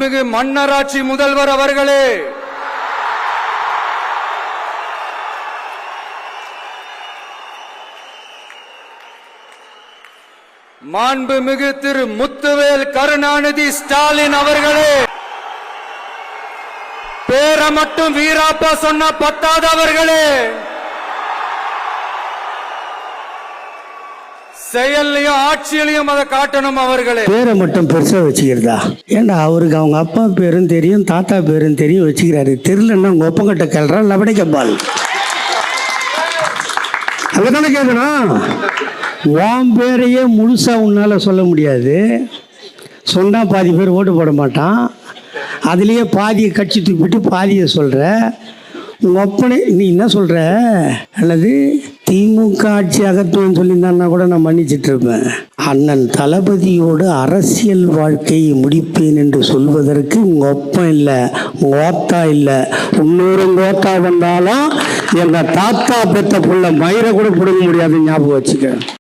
மிகு மன்னராட்சி முதல்வர் அவர்களே, மாண்புமிகு திரு முத்துவேல் கருணாநிதி ஸ்டாலின் அவர்களே, பேரை மட்டும் வீராப்பா சொன்ன பத்தாதவர்களே, செயல்லையும் ஆட்சியிலையும் அதை காட்டணும் அவர்களே. பேரை மட்டும் பெருசா வச்சுக்கிறதா? ஏண்டா அவருக்கு அவங்க அப்பா பேரும் தெரியும், தாத்தா பேரும் தெரியும், வச்சுக்கிறாரு. தெரியலன்னா உங்க ஒப்பங்கிட்ட கேள்றா லபடிக்கப்பால் அதுதானே கேட்கணும். உன் பேரையே முழுசா உன்னால சொல்ல முடியாது. சொன்னா பாதி பேர் ஓட்டு போட மாட்டான். அதுலேயே பாதியை கட்சி தூக்கிட்டு பாதியை சொல்ற. உங்க ஒப்பனை நீ என்ன சொல்ற? அல்லது திமுக ஆட்சி அகற்றுவேன்னு சொல்லியிருந்தான்னா கூட நான் மன்னிச்சிட்டு இருப்பேன். அண்ணன் தளபதியோடு அரசியல் வாழ்க்கையை முடிப்பேன் என்று சொல்வதற்கு உங்க ஒப்பம் இல்லை, உங்க ஓத்தா இல்லை. இன்னொரு ஓத்தா வந்தாலும் எங்க தாத்தா பெத்த புள்ள மயிரை கூட பிடுங்க முடியாது. ஞாபகம் வச்சுக்க.